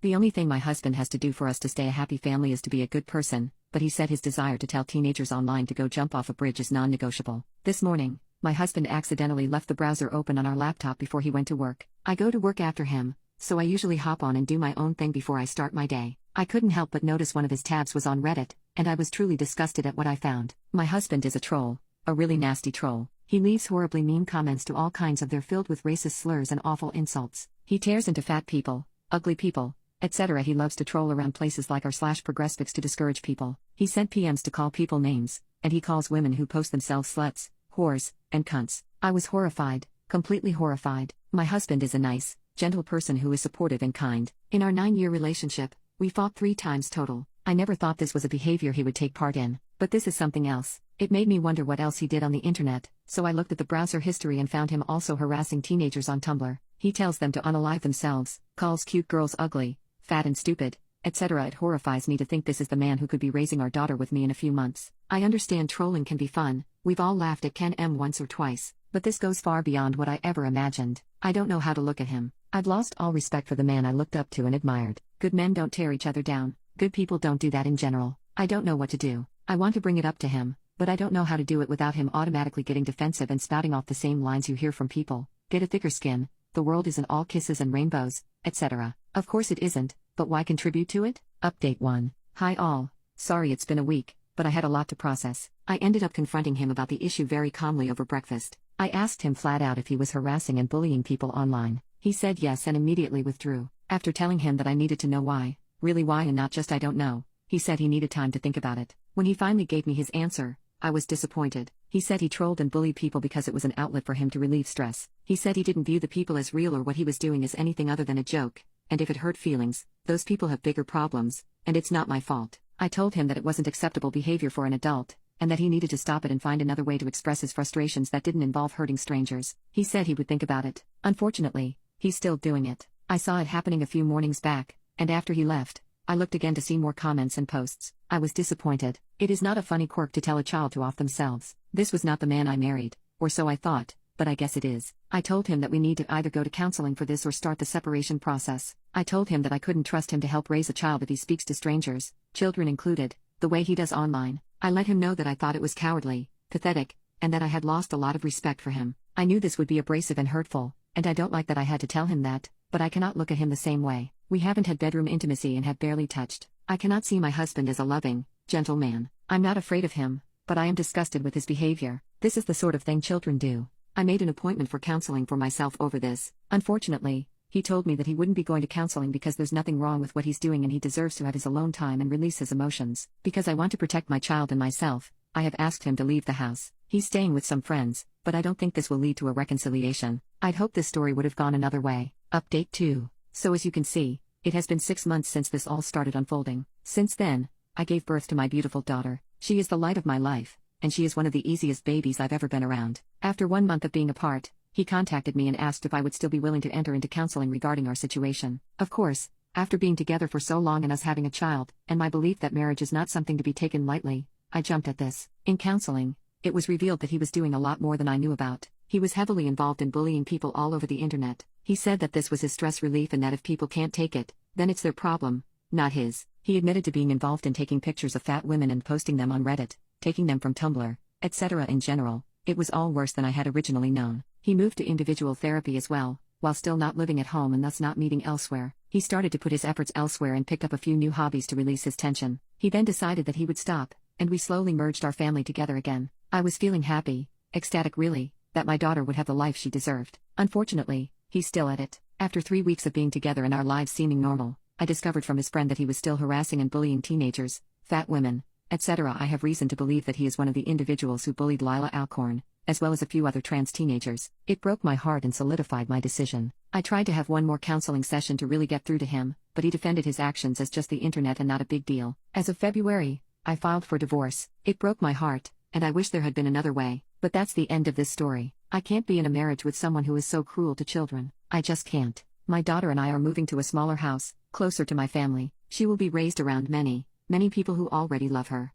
The only thing my husband has to do for us to stay a happy family is to be a good person, but he said his desire to tell teenagers online to go jump off a bridge is non-negotiable. This morning, my husband accidentally left the browser open on our laptop before he went to work. I go to work after him, so I usually hop on and do my own thing before I start my day. I couldn't help but notice one of his tabs was on Reddit, and I was truly disgusted at what I found. My husband is a troll, a really nasty troll. He leaves horribly mean comments to all kinds of they're filled with racist slurs and awful insults. He tears into fat people, ugly people, etc. He loves to troll around places like r/progressives to discourage people. He sent PMs to call people names, and he calls women who post themselves sluts, whores, and cunts. I was horrified, completely horrified. My husband is a nice, gentle person who is supportive and kind. In our 9-year relationship, we fought 3 times total. I never thought this was a behavior he would take part in, but this is something else. It made me wonder what else he did on the internet, so I looked at the browser history and found him also harassing teenagers on Tumblr. He tells them to unalive themselves, calls cute girls ugly, fat and stupid, etc. It horrifies me to think this is the man who could be raising our daughter with me in a few months. I understand trolling can be fun, we've all laughed at Ken M once or twice, but this goes far beyond what I ever imagined. I don't know how to look at him. I've lost all respect for the man I looked up to and admired. Good men don't tear each other down. Good people don't do that in general. I don't know what to do. I want to bring it up to him, but I don't know how to do it without him automatically getting defensive and spouting off the same lines you hear from people. Get a thicker skin, the world isn't all kisses and rainbows, etc. Of course it isn't, but why contribute to it? Update 1. Hi all. Sorry it's been a week, but I had a lot to process. I ended up confronting him about the issue very calmly over breakfast. I asked him flat out if he was harassing and bullying people online. He said yes and immediately withdrew. After telling him that I needed to know why, really why and not just I don't know, he said he needed time to think about it. When he finally gave me his answer, I was disappointed. He said he trolled and bullied people because it was an outlet for him to relieve stress. He said he didn't view the people as real or what he was doing as anything other than a joke, and if it hurt feelings, those people have bigger problems, and it's not my fault. I told him that it wasn't acceptable behavior for an adult, and that he needed to stop it and find another way to express his frustrations that didn't involve hurting strangers. He said he would think about it. Unfortunately, he's still doing it. I saw it happening a few mornings back, and after he left, I looked again to see more comments and posts. I was disappointed. It is not a funny quirk to tell a child to off themselves. This was not the man I married, or so I thought, but I guess it is. I told him that we need to either go to counseling for this or start the separation process. I told him that I couldn't trust him to help raise a child if he speaks to strangers, children included, the way he does online. I let him know that I thought it was cowardly, pathetic, and that I had lost a lot of respect for him. I knew this would be abrasive and hurtful, and I don't like that I had to tell him that, but I cannot look at him the same way. We haven't had bedroom intimacy and have barely touched. I cannot see my husband as a loving, gentle man. I'm not afraid of him, but I am disgusted with his behavior. This is the sort of thing children do. I made an appointment for counseling for myself over this. Unfortunately, he told me that he wouldn't be going to counseling because there's nothing wrong with what he's doing and he deserves to have his alone time and release his emotions. Because I want to protect my child and myself, I have asked him to leave the house. He's staying with some friends, but I don't think this will lead to a reconciliation. I'd hoped this story would have gone another way. Update 2. So as you can see, it has been 6 months since this all started unfolding. Since then, I gave birth to my beautiful daughter. She is the light of my life, and she is one of the easiest babies I've ever been around. After 1 month of being apart, he contacted me and asked if I would still be willing to enter into counseling regarding our situation. Of course, after being together for so long and us having a child, and my belief that marriage is not something to be taken lightly, I jumped at this. In counseling, it was revealed that he was doing a lot more than I knew about. He was heavily involved in bullying people all over the internet. He said that this was his stress relief and that if people can't take it, then it's their problem, not his. He admitted to being involved in taking pictures of fat women and posting them on Reddit, taking them from Tumblr, etc. In general, it was all worse than I had originally known. He moved to individual therapy as well, while still not living at home and thus not meeting elsewhere. He started to put his efforts elsewhere and picked up a few new hobbies to release his tension. He then decided that he would stop, and we slowly merged our family together again. I was feeling happy, ecstatic really, that my daughter would have the life she deserved. Unfortunately, he's still at it. After 3 weeks of being together and our lives seeming normal, I discovered from his friend that he was still harassing and bullying teenagers, fat women, etc. I have reason to believe that he is one of the individuals who bullied Lila Alcorn, as well as a few other trans teenagers. It broke my heart and solidified my decision. I tried to have one more counseling session to really get through to him, but he defended his actions as just the internet and not a big deal. As of February, I filed for divorce. It broke my heart, and I wish there had been another way, but that's the end of this story. I can't be in a marriage with someone who is so cruel to children. I just can't. My daughter and I are moving to a smaller house, closer to my family. She will be raised around many people who already love her.